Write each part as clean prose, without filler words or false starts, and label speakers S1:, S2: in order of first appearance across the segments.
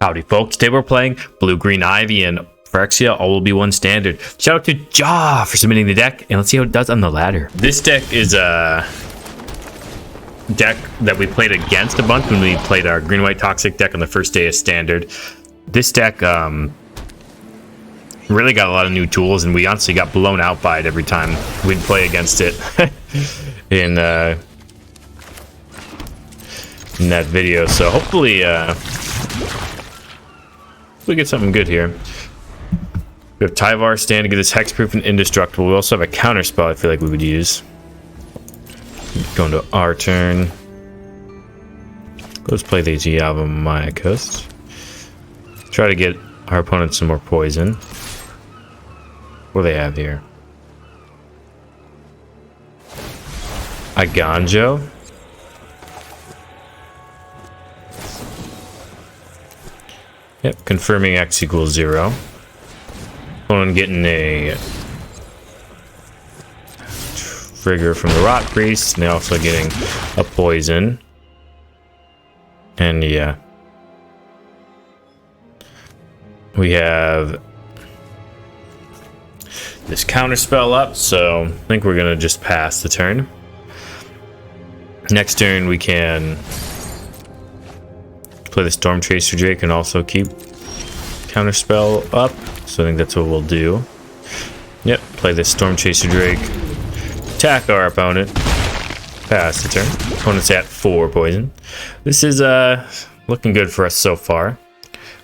S1: Howdy folks, today we're playing Blue-Green Ivy and Phyrexia, all will be one standard. Shout out to Jaw for submitting the deck, and let's see how it does on the ladder. This deck is a deck that we played against a bunch when we played our green-white toxic deck on the first day of standard. This deck really got a lot of new tools, and we honestly got blown out by it every time we'd play against it in that video. So hopefully we get something good here. We have Tyvar stand to get this hexproof and indestructible. We also have a counter spell I feel like we would use. Going to our turn. Let's play the Gialva Maya Coast. Try to get our opponent some more poison. What do they have here? Aggro. Yep, confirming X equals 0. Opponent getting a trigger from the Rotpriest, and they're also getting a poison. And yeah. We have this counter spell up, so I think we're gonna just pass the turn. Next turn we can play the Stormchaser Drake and also keep counter spell up, so I think that's what we'll do. Yep, play the Stormchaser Drake, attack our opponent, pass the turn. Opponent's at 4 poison. This is looking good for us so far.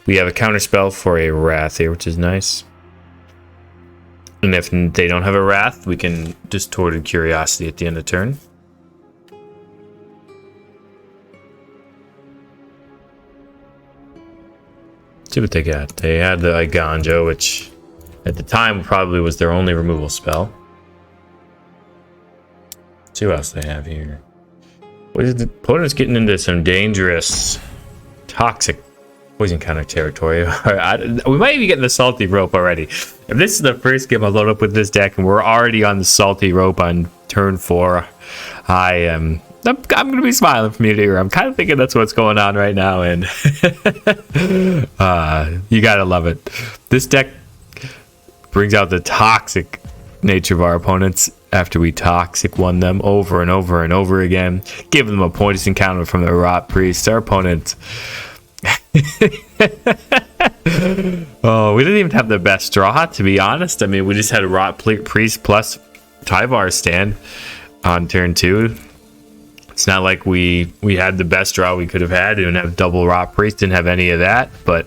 S1: We have a counter spell for a Wrath here, which is nice. And if they don't have a Wrath, we can Distorted Curiosity at the end of turn. See what they got. They had the Aggro, which at the time probably was their only removal spell. Let's see what else they have here. What is the opponent's getting into some dangerous toxic poison counter territory. We might be getting the salty rope already. If this is the first game I load up with this deck and we're already on the salty rope on turn 4, I'm gonna be smiling from ear to ear. I'm kind of thinking that's what's going on right now, and you gotta love it. This deck brings out the toxic nature of our opponents after we toxic won them over and over and over again. Give them a poison counter from the Rotpriest. Our opponent. Oh, we didn't even have the best draw, to be honest. I mean, we just had a Rotpriest plus Tyvar stand on turn 2. It's not like we had the best draw we could have had. Didn't have double Rotpriest, didn't have any of that, but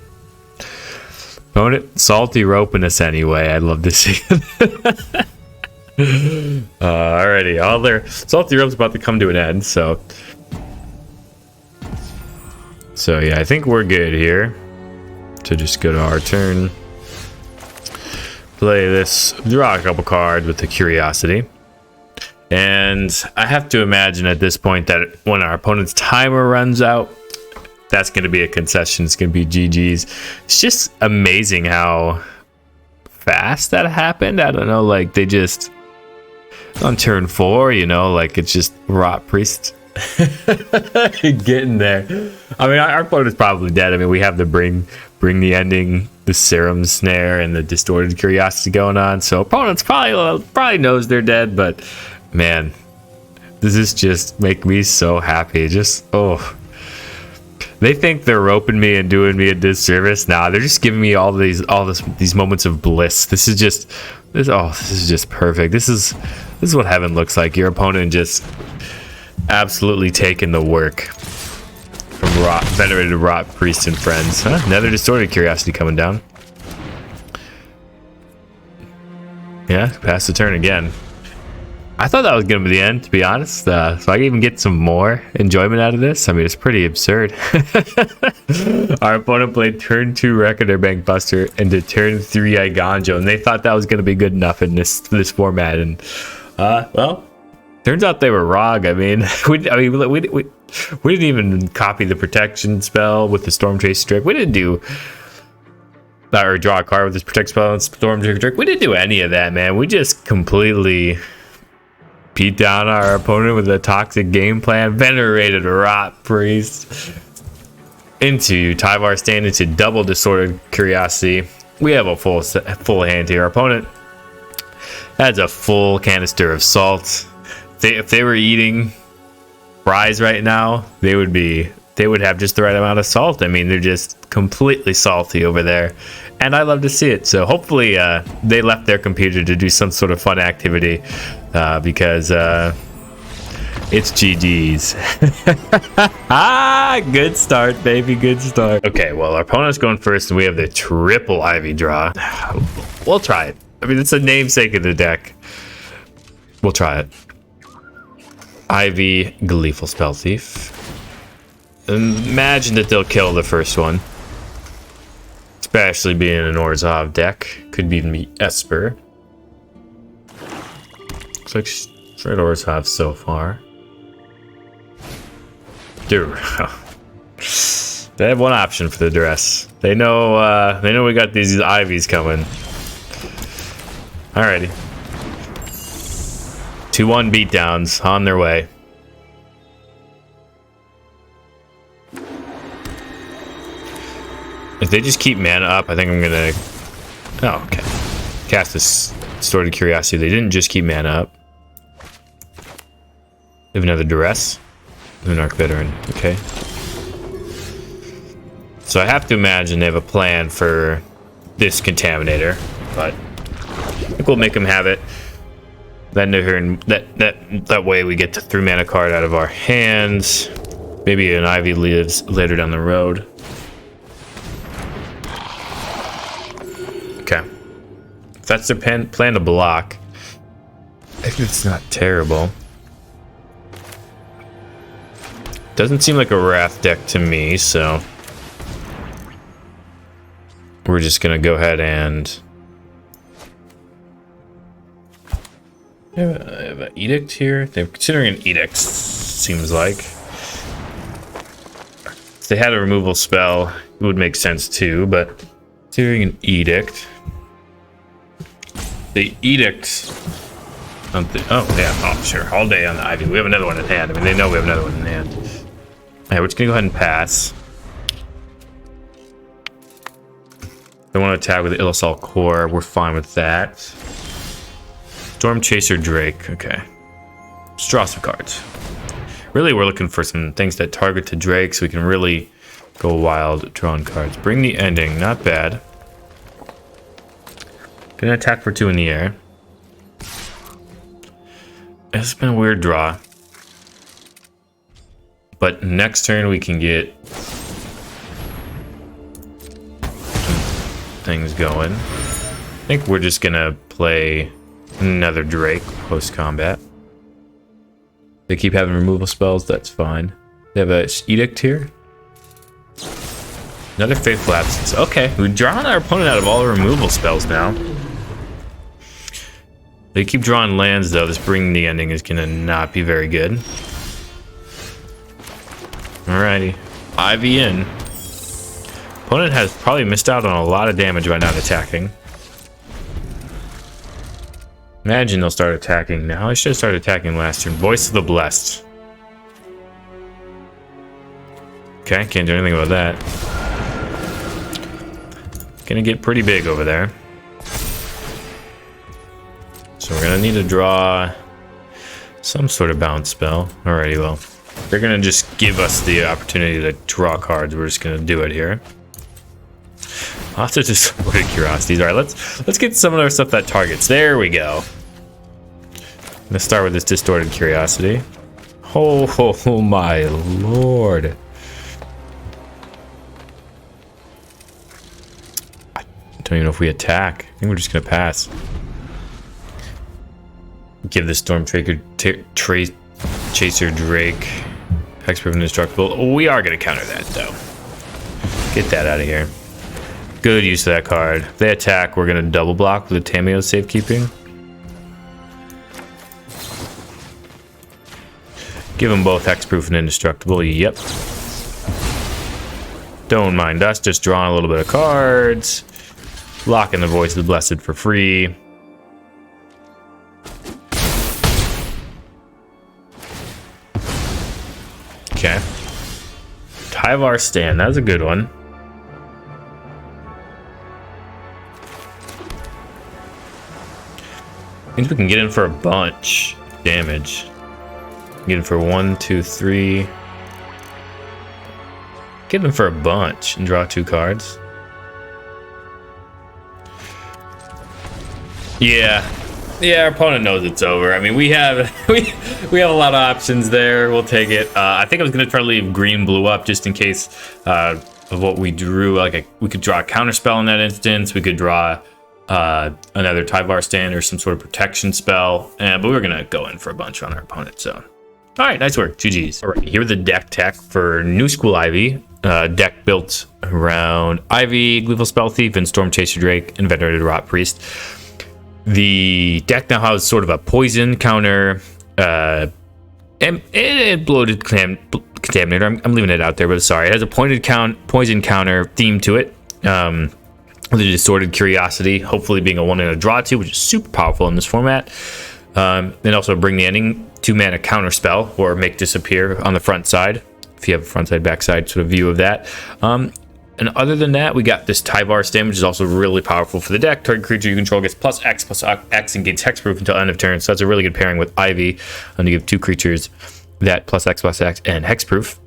S1: opponent salty roping us anyway. I'd love to see it. Alrighty, all their salty rope's about to come to an end, so yeah, I think we're good here to just go to our turn, play this, draw a couple cards with the Curiosity. And I have to imagine at this point that when our opponent's timer runs out, that's going to be a concession. It's going to be GG's. It's just amazing how fast that happened. I don't know, like they just on turn 4, you know, like it's just Rotpriest getting there. I mean, our opponent's probably dead. I mean, we have the bring the ending, the Serum Snare, and the Distorted Curiosity going on. So opponents probably knows they're dead, but man, does this just make me so happy? Just they think they're roping me and doing me a disservice. Nah, they're just giving me all these moments of bliss. This is just perfect. This is what heaven looks like. Your opponent just absolutely taking the work from Venerated Rotpriest and friends. Another Distorted Curiosity coming down. Yeah, pass the turn again. I thought that was going to be the end, to be honest. So I can even get some more enjoyment out of this. I mean, it's pretty absurd. Our opponent played turn 2 Reckoner Bankbuster into turn 3 Aggro, and they thought that was going to be good enough in this format. And well, turns out they were wrong. I mean, we didn't even copy the protection spell with the Stormchaser Drake. We didn't do or draw a card with this protect spell and Stormchaser Drake. We didn't do any of that, man. We just completely beat down our opponent with a toxic game plan. Venerated Rotpriest. into Tyvar Stand, into double Distorted Curiosity. We have a full hand here. Our opponent has a full canister of salt. If they were eating fries right now, they would have just the right amount of salt. I mean, they're just completely salty over there, and I love to see it. So hopefully they left their computer to do some sort of fun activity, because it's GG's. Good start, baby, good start. Okay, well, our opponent's going first, and we have the triple Ivy draw. We'll try it. I mean, it's a namesake of the deck. We'll try it. Ivy, Gleeful, Spellthief. Imagine that they'll kill the first one. Especially being an Orzhov deck. Could even be Esper. Looks like straight Orzhov so far. Dude. They have one option for the dress. They know we got these Ivies coming. Alrighty. 2-1 beatdowns on their way. If they just keep mana up, I think I'm gonna... Oh, okay. Cast this Distorted Curiosity. They didn't just keep mana up. They have another Duress. An Arc Veteran. Okay. So I have to imagine they have a plan for this Contaminator, but I think we'll make them have it. Then that way we get the 3 mana card out of our hands. Maybe an Ivy lives later down the road. Okay. If that's their plan to block, I think it's not terrible. Doesn't seem like a Wrath deck to me, so we're just gonna go ahead and I have an Edict here. They're considering an Edict, seems like. If they had a removal spell, it would make sense too, but considering an Edict. The Edict. Oh, yeah. Oh, sure. All day on the Ivy. We have another one in hand. I mean, they know we have another one in hand. Alright, we're just gonna go ahead and pass. They want to attack with the Illusol Core. We're fine with that. Stormchaser Drake. Okay. Let's draw some cards. Really, we're looking for some things that target to Drake so we can really go wild drawing cards. Bring the Ending. Not bad. Gonna attack for 2 in the air. It's been a weird draw. But next turn we can get things going. I think we're just gonna play another Drake post-combat. They keep having removal spells, that's fine. They have a Edict here. Another Faithful Absence. Okay, we've drawn our opponent out of all the removal spells now. They keep drawing lands though. This Bring the Ending is gonna not be very good. Alrighty, Ivy in. Opponent has probably missed out on a lot of damage by not attacking. Imagine they'll start attacking now. I should have started attacking last turn. Voice of the Blessed. Okay, can't do anything about that. Gonna get pretty big over there. So we're gonna need to draw some sort of bounce spell. Alrighty, well. They're gonna just give us the opportunity to draw cards. We're just gonna do it here. Lots of Distorted Curiosities. Alright, let's get some of our stuff that targets. There we go. Let's start with this Distorted Curiosity. Oh my lord. I don't even know if we attack. I think we're just gonna pass. Give the Stormchaser Drake Hexproof and Indestructible. We are gonna counter that though. Get that out of here. Good use of that card. If they attack, we're gonna double block with the Tameo Safekeeping. Give them both Hexproof and Indestructible. Yep. Don't mind us, just drawing a little bit of cards. Locking the Voice of the Blessed for free. Okay. Tyvar Stand. That's a good one. Means we can get in for a bunch of damage. Get in for 1, 2, 3. Get in for a bunch and draw 2 cards. Yeah, our opponent knows it's over. I mean, we have we have a lot of options there. We'll take it. I think I was gonna try to leave green blue up just in case of what we drew. Like we could draw a counter spell in that instance. We could draw another Tyvar Stand or some sort of protection spell. But we were gonna go in for a bunch on our opponent. So, all right, nice work. GG's. All right, here are the deck tech for New School Ivy. Deck built around Ivy, Gleeful Spellthief, and Stormchaser Drake, and Venerated Rotpriest. The deck now has sort of a poison counter, and bloated contaminator. I'm leaving it out there, but sorry. It has a poison counter theme to it. The Distorted Curiosity, hopefully being a 1 and a draw 2, which is super powerful in this format. Then also Bring the Ending, 2-mana counter spell, or make disappear on the front side, if you have a front side, back side sort of view of that. And other than that, we got this Tyvar Stand, which is also really powerful for the deck. Target creature you control gets +X and gains hexproof until end of turn. So that's a really good pairing with Ivy. And you give 2 creatures that +X and hexproof.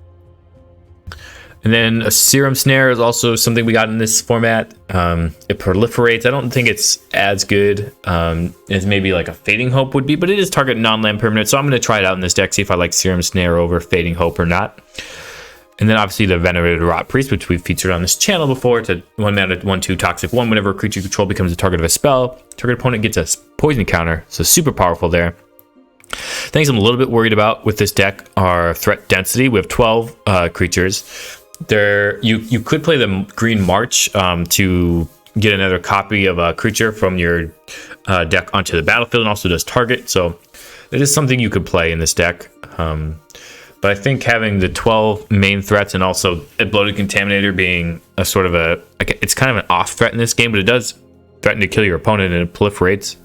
S1: And then a Serum Snare is also something we got in this format. It proliferates. I don't think it's as good as maybe like a Fading Hope would be, but it is target non-land permanent. So I'm going to try it out in this deck, see if I like Serum Snare over Fading Hope or not. And then obviously the Venerated Rotpriest, which we've featured on this channel before. It's a 1-mana 1/2 toxic 1. Whenever a creature you control becomes the target of a spell, target opponent gets a poison counter. So super powerful there. Things I'm a little bit worried about with this deck are threat density. We have 12 creatures. You could play the Green March to get another copy of a creature from your deck onto the battlefield, and also does target. So it is something you could play in this deck. But I think having the 12 main threats and also a Bloated Contaminator being a sort of it's kind of an off threat in this game, but it does threaten to kill your opponent and it proliferates.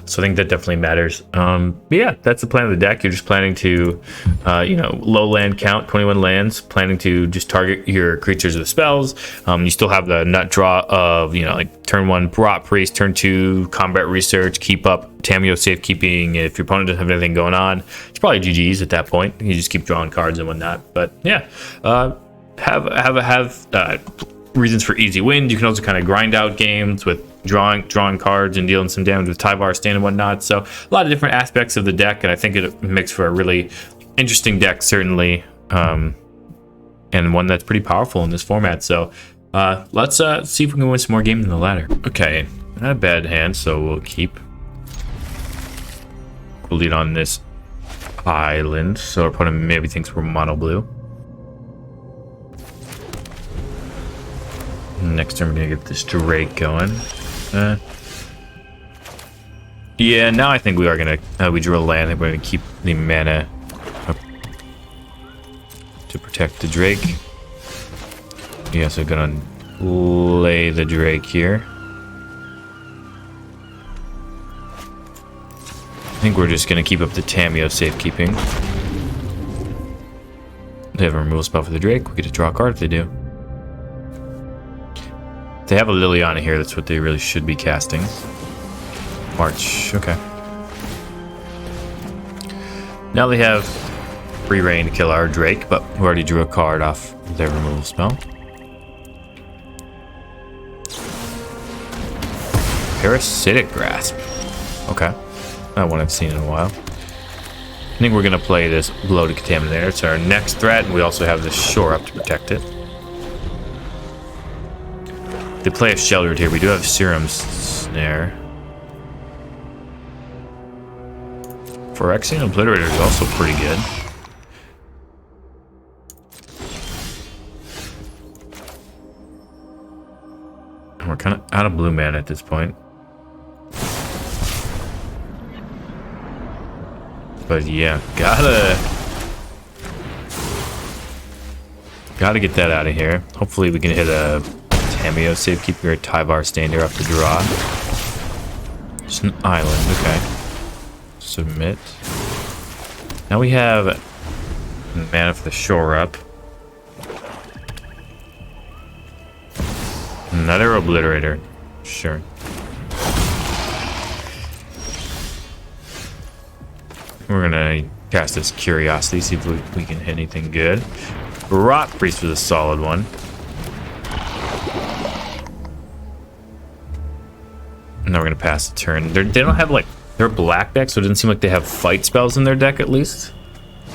S1: So I think that definitely matters. But yeah, that's the plan of the deck. You're just planning to, low land count, 21 lands, planning to just target your creatures with spells. You still have the nut draw of, like turn 1 Rotpriest, turn 2 Combat Research, keep up Tamiyo Safekeeping. If your opponent doesn't have anything going on, it's probably GG's at that point. You just keep drawing cards and whatnot. But yeah, have reasons for easy wins. You can also kind of grind out games with drawing cards and dealing some damage with Tyvar Stand and whatnot. So a lot of different aspects of the deck, and I think it makes for a really interesting deck, certainly, and one that's pretty powerful in this format. So let's see if we can win some more games in the ladder. Okay, not a bad hand, so we'll keep. We'll lead on this island, so our opponent maybe thinks we're mono blue. Next turn, we're gonna get this Drake going. Yeah, now I think we are gonna. We drew a land. I think we're gonna keep the mana up to protect the Drake. Yeah, so gonna lay the Drake here. I think we're just gonna keep up the Tamiyo Safekeeping. They have a removal spell for the Drake. We get to draw a card if they do. They have a Liliana here. That's what they really should be casting. March. Okay. Now they have free reign to kill our Drake, but we already drew a card off their removal spell. Parasitic Grasp. Okay. Not one I've seen in a while. I think we're going to play this Bloated Contaminator. It's our next threat, and we also have this Shore Up to protect it. They play a Sheltered here. We do have Serum Snare. Phyrexia and Obliterator is also pretty good. And we're kind of out of blue mana at this point. But yeah, gotta get that out of here. Hopefully we can hit a Tamiyo Safekeeping or Tyvar Stand here off the draw. Just an island, okay. Submit. Now we have mana for the Shore Up. Another Obliterator. Sure. We're gonna cast this Curiosity, see if we can hit anything good. Rotpriest was a solid one. Now we're gonna pass the turn. They don't have like, they're black deck, so it doesn't seem like they have fight spells in their deck at least.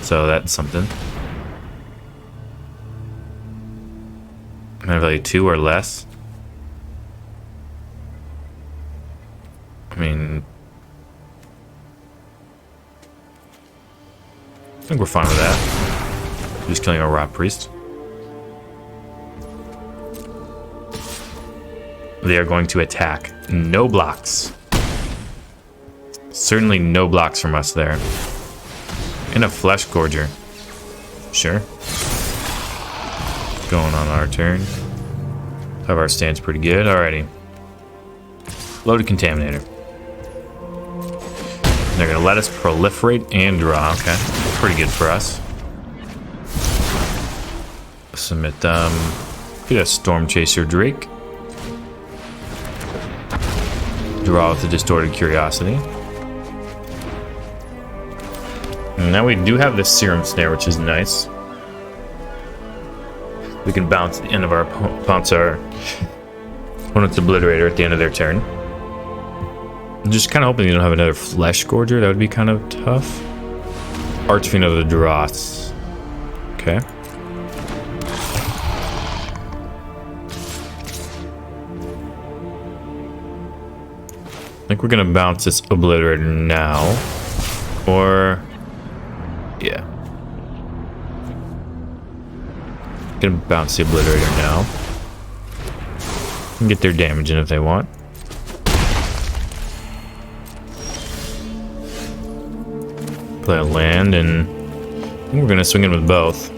S1: So that's something. Mana value 2 or less. I mean, I think we're fine with that. Just killing a Rotpriest. They are going to attack. No blocks. Certainly no blocks from us there. And a Flesh Gorger. Sure. Going on our turn. Have our stance pretty good. Alrighty. Loaded Contaminator. They're going to let us proliferate and draw. Okay. Pretty good for us. Submit get a Stormchaser Drake. Draw with the Distorted Curiosity. And now we do have this Serum Snare, which is nice. We can bounce the end of our opponent's Obliterator at the end of their turn. I'm just kind of hoping you don't have another Flesh Gorger. That would be kind of tough. Archfiend of the Dross. Okay. I think we're gonna bounce this Obliterator now. Or... yeah. Gonna bounce the Obliterator now. And get their damage in if they want. Play a land, and I think we're gonna swing in with both.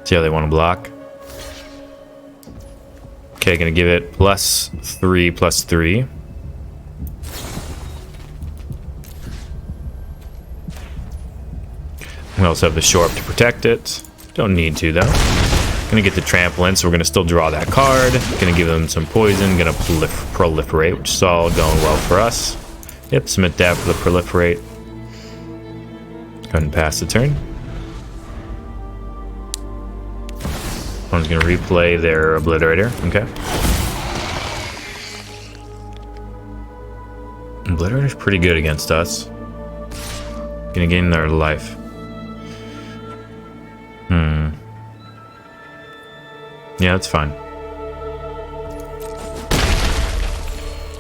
S1: See how they want to block. Okay, gonna give it +3/+3. We also have the shore up to protect it. Don't need to though. Gonna get the trample in, so we're gonna still draw that card. Gonna give them some poison. Gonna proliferate, which is all going well for us. Yep, submit that for the proliferate. Go ahead and pass the turn. One's gonna replay their Obliterator. Okay. Obliterator's pretty good against us. Gonna gain their life. Yeah, that's fine.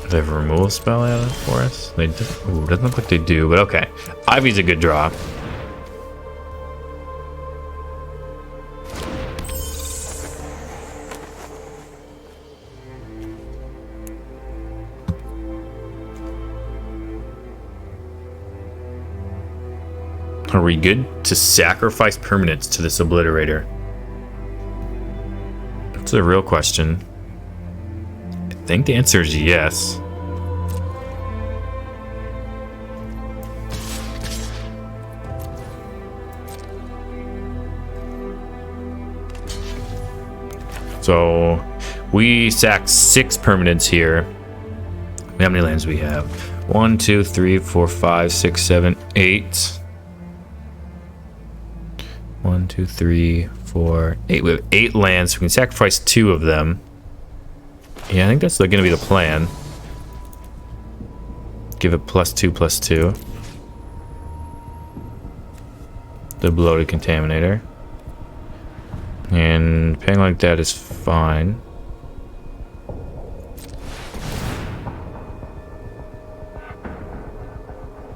S1: Do they have a removal spell out for us? They do. Ooh, doesn't look like they do, but okay. Ivy's a good draw. Are we good to sacrifice permanents to this Obliterator? That's a real question. I think the answer is yes. So we sack 6 permanents here. How many lands do we have? 1, 2, 3, 4, 5, 6, 7, 8. 1, 2, 3, 4, 8. We have 8 lands. So we can sacrifice 2 of them. Yeah, I think that's going to be the plan. Give it +2/+2. The Bloated Contaminator. And paying like that is fine.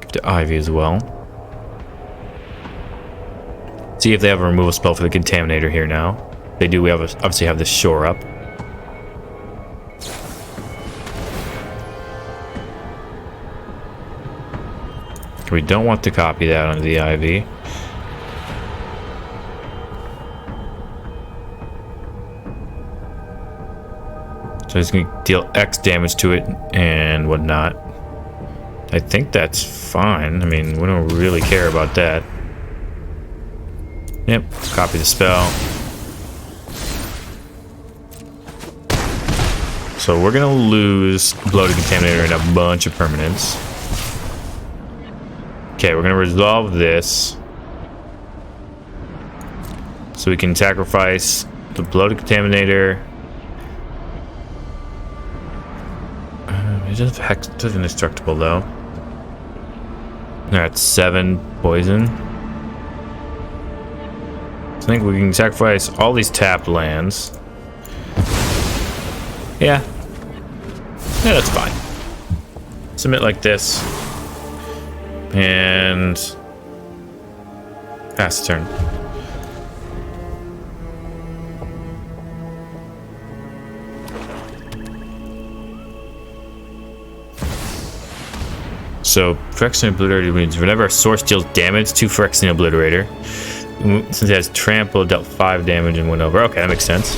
S1: Give to Ivy as well. See if they have a removal spell for the Contaminator here now. They do. We have obviously have this shore up. We don't want to copy that onto the Ivy. So it's going to deal X damage to it and whatnot. I think that's fine. I mean, we don't really care about that. Yep, copy the spell. So we're gonna lose Bloated Contaminator and a bunch of permanents. Okay, we're gonna resolve this. So we can sacrifice the Bloated Contaminator. It doesn't have Hex, doesn't indestructible though. That's 7 poison. So I think we can sacrifice all these tapped lands. Yeah. Yeah, that's fine. Submit like this. And pass the turn. So Phyrexia Obliterator means whenever a source deals damage to Phyrexia Obliterator, since it has trample, it dealt 5 damage and went over. Okay, that makes sense.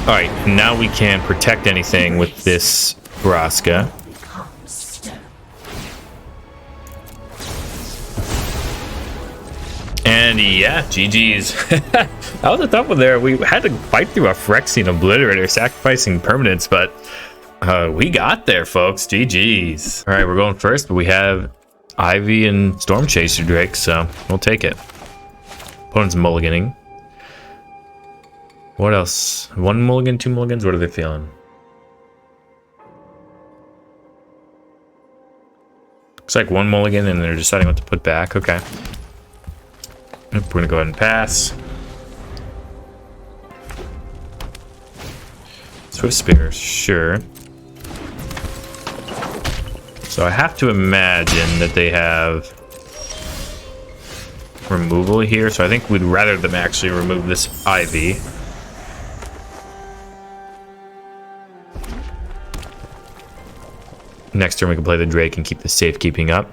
S1: Alright, now we can protect anything with this Vraska. And yeah, GG's. That was a tough one there. We had to fight through a Phyrexian Obliterator, sacrificing permanents, but we got there, folks. GG's. All right, we're going first, but we have Ivy and Stormchaser Drake, so we'll take it. Opponent's mulliganing. What else? 1 mulligan, 2 mulligans? What are they feeling? Looks like 1 mulligan, and they're deciding what to put back. Okay. We're gonna go ahead and pass. Swift Spear, sure. So I have to imagine that they have removal here, so I think we'd rather them actually remove this Ivy. Next turn we can play the Drake and keep the safekeeping up.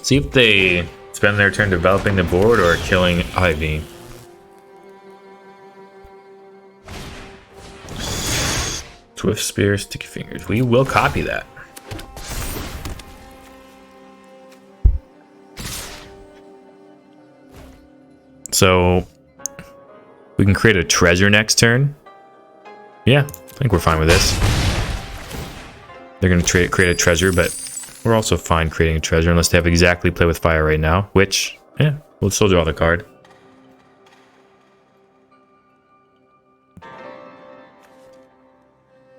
S1: See if they spend their turn developing the board or killing Ivy. Swift Spear, Sticky Fingers. We will copy that. So we can create a treasure next turn. Yeah, I think we're fine with this. They're going to create a treasure, but we're also fine creating a treasure unless they have exactly Play with Fire right now, which, yeah, we'll still draw the card.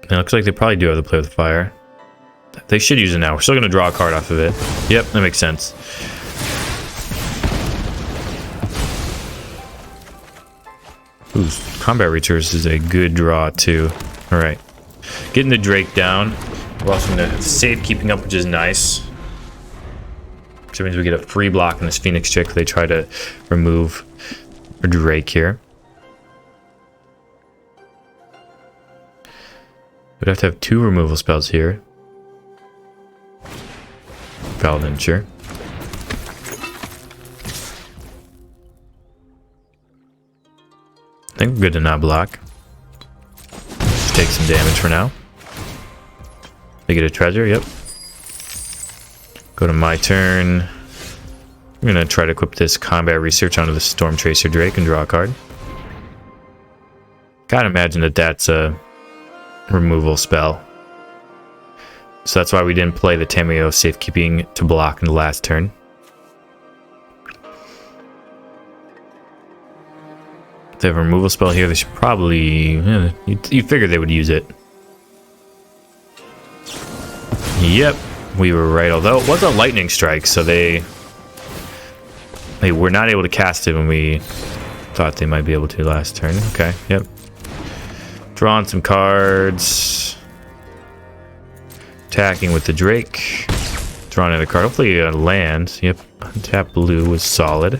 S1: It looks like they probably do have the Play with Fire. They should use it now. We're still going to draw a card off of it. Yep, that makes sense. Ooh, Combat Reachers is a good draw too. All right, getting the Drake down. We're also going to have safekeeping up, which is nice. Which means we get a free block in this Phoenix chick. They try to remove a Drake here. We'd have to have 2 removal spells here. Paladin, sure. I think we're good to not block. Just take some damage for now. They get a treasure, yep. Go to my turn. I'm gonna try to equip this combat research onto the Stormchaser Drake and draw a card. Gotta imagine that that's a removal spell. So that's why we didn't play the Tameo safekeeping to block in the last turn. If they have a removal spell here, they should probably... you figure they would use it. Yep, we were right. Although it was a lightning strike, so they were not able to cast it when we thought they might be able to last turn. Okay, yep. Drawing some cards. Attacking with the Drake. Drawing another card. Hopefully a land. Yep, tap blue was solid.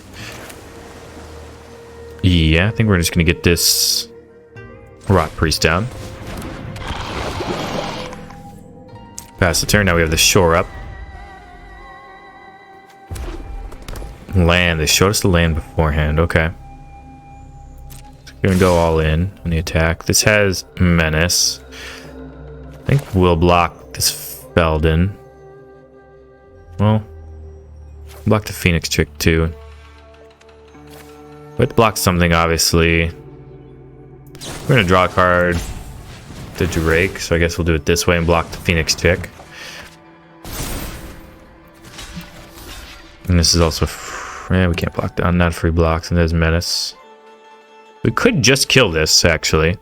S1: Yeah, I think we're just going to get this Rotpriest down. Pass the turn. Now we have the shore up. Land. They showed us the land beforehand. Okay. We're going to go all in on the attack. This has Menace. I think we'll block this Feldon. Well, block the Phoenix trick too. We have to block something, obviously. We're going to draw a card. the Drake, so I guess we'll do it this way and block the Phoenix Tick. And this is also... yeah, we can't block down, not free blocks, and there's Menace. We could just kill this, actually.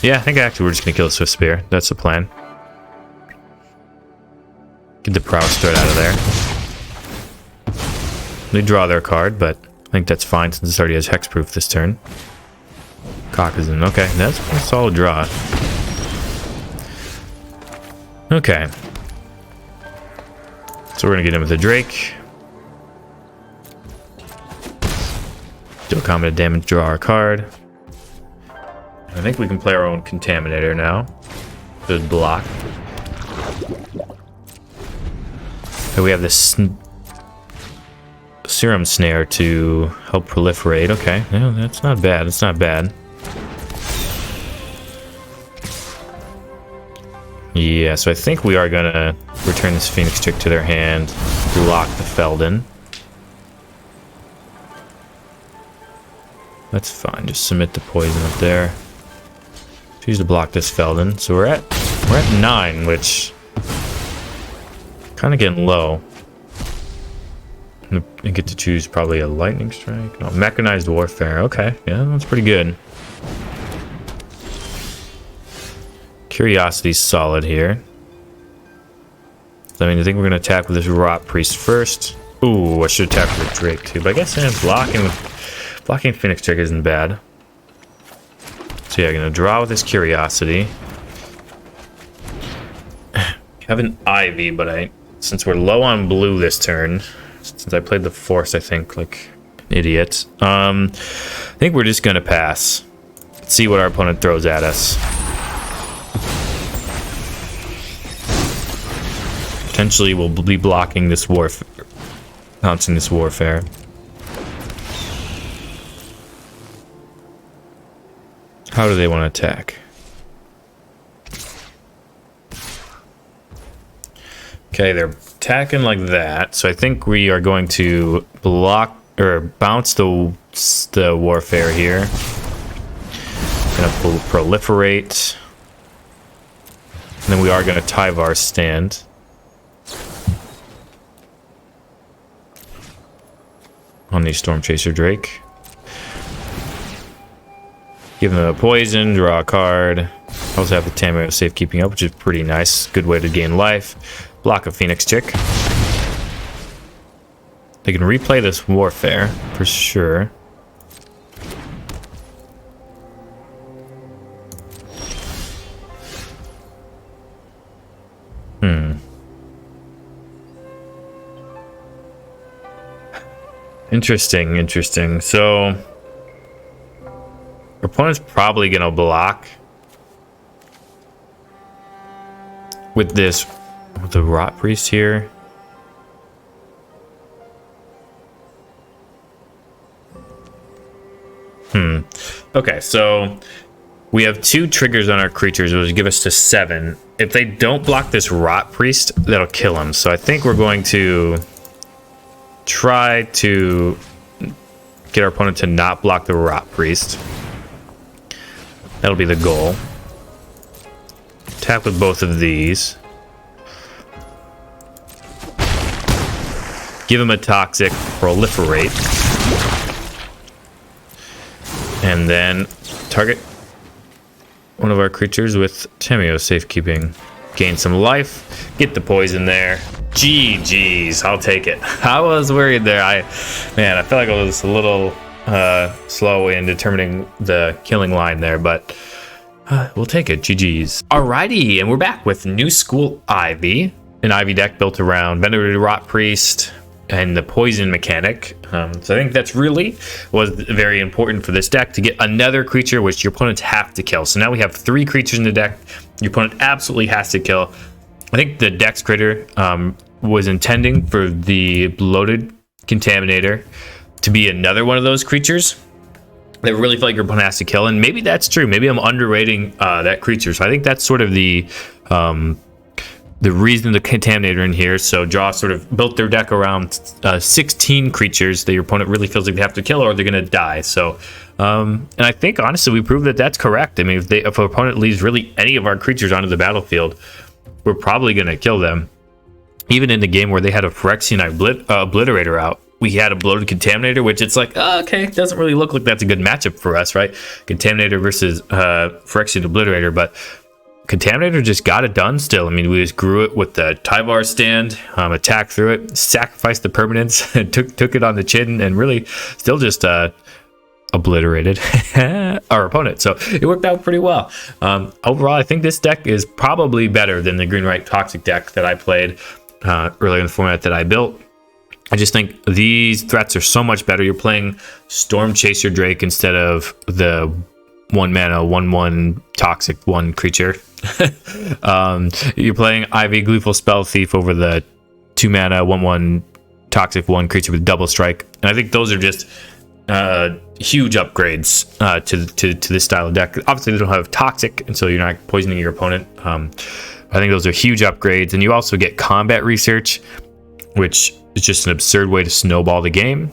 S1: Yeah, I think actually we're just gonna kill the Swift Spear. That's the plan. Get the Prowess Threat out of there. They draw their card, but I think that's fine since it already has Hexproof this turn. Cockazin. Okay, that's a solid draw. Okay. So we're gonna get in with the Drake. Do a combat damage, draw our card. I think we can play our own Contaminator now. Good block. And we have this Serum Snare to help proliferate. Okay, yeah, that's not bad. It's not bad. Yeah, so I think we are gonna return this Phoenix Tick to their hand, block the Feldon. That's fine. Just submit the poison up there. Choose to block this Feldon. So we're at 9, which kind of getting low. I get to choose probably a Lightning Strike. No, Mechanized Warfare. Okay, yeah, that's pretty good. Curiosity's solid here. So, I mean, I think we're gonna attack with this Rotpriest first. Ooh, I should attack with Drake too, but I guess blocking Phoenix Tick isn't bad. So yeah, I'm gonna draw with this Curiosity. I have an Ivy, but since we're low on blue this turn, since I played the Force, I think like an idiot. I think we're just gonna pass. See what our opponent throws at us. Potentially, we'll be blocking this warfare, bouncing this Warfare. How do they want to attack? Okay, they're attacking like that. So I think we are going to block or bounce the Warfare here. Gonna proliferate. And then we are going to Tyvar stand. On the Stormchaser Drake. Give them a poison, draw a card. Also have the Tamiyo Safekeeping up, which is pretty nice. Good way to gain life. Block a Phoenix Tick. They can replay this Warfare for sure. Interesting. So, our opponent's probably gonna block with the Rotpriest here. Okay, so we have 2 triggers on our creatures, which give us to 7. If they don't block this Rotpriest, that'll kill him. So I think we're going to try to get our opponent to not block the Rotpriest. That'll be the goal. Tap with both of these. Give him a Toxic Proliferate. And then target one of our creatures with Tamiyo Safekeeping. Gain some life. Get the poison there. GG's. I'll take it. I was worried there. I felt like I was a little slow in determining the killing line there, but we'll take it. GG's. Alrighty, and we're back with New School Ivy. An Ivy deck built around Venerated Rotpriest and the poison mechanic. So I think that's really was very important for this deck to get another creature which your opponents have to kill. So now we have 3 creatures in the deck your opponent absolutely has to kill. I think the deck's creator was intending for the Bloated Contaminator to be another one of those creatures that really feel like your opponent has to kill, and maybe that's true. Maybe I'm underrating that creature. So I think that's sort of the reason the Contaminator in here. So Jaw sort of built their deck around 16 creatures that your opponent really feels like they have to kill or they're going to die. So And I think honestly we proved that that's correct. I mean, if an opponent leaves really any of our creatures onto the battlefield, we're probably going to kill them. Even in the game where they had a Phyrexia Obliterator out, we had a bloated Contaminator, which it's like, oh, okay, it doesn't really look like that's a good matchup for us, right? Contaminator versus Phyrexia Obliterator, but Contaminator just got it done still. I mean, we just grew it with the Tyvar stand, attacked through it, sacrificed the permanence, and took it on the chin, and really still just obliterated our opponent. So it worked out pretty well. Overall, I think this deck is probably better than the green-white toxic deck that I played earlier in the format that I built. I just think these threats are so much better. You're playing Stormchaser Drake instead of the 1-mana 1/1 toxic 1 creature. You're playing Ivy Gleeful Spellthief over the 2-mana 1/1 toxic 1 creature with double strike, and I think those are just huge upgrades to this style of deck. Obviously, they don't have toxic, and so you're not poisoning your opponent. I think those are huge upgrades, and you also get combat research, which is just an absurd way to snowball the game.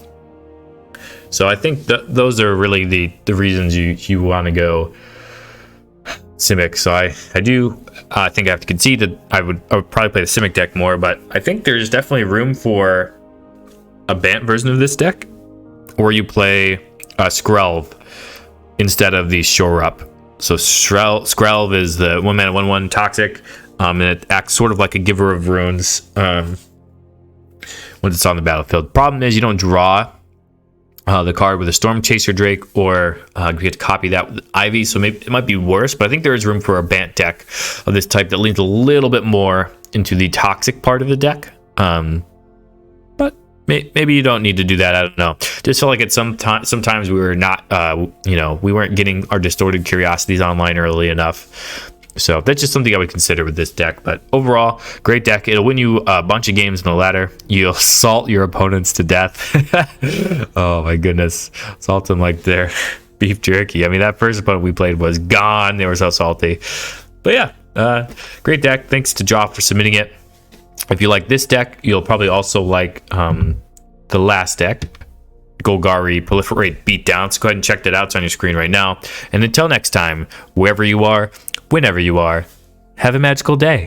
S1: So I think those are really the reasons you want to go Simic. So I think I have to concede that I would probably play the Simic deck more, but I think there's definitely room for a Bant version of this deck, or you play Skrelv instead of the Shore Up. So Skrelv is the 1-mana 1/1 toxic, and it acts sort of like a Giver of Runes when it's on the battlefield. Problem is you don't draw the card with a Stormchaser Drake, or you get to copy that with Ivy, so maybe it might be worse, but I think there is room for a Bant deck of this type that leans a little bit more into the toxic part of the deck. But maybe you don't need to do that. I don't know. Just feel like at sometimes we were not, we weren't getting our Distorted Curiosities online early enough. So that's just something I would consider with this deck. But overall, great deck. It'll win you a bunch of games in the ladder. You'll assault your opponents to death. Oh my goodness. Assault them like they're beef jerky. I mean, that first opponent we played was gone. They were so salty. But yeah, great deck. Thanks to Joff for submitting it. If you like this deck, you'll probably also like the last deck, Golgari Proliferate Beatdown. So go ahead and check that out. It's on your screen right now. And until next time, wherever you are, whenever you are, have a magical day.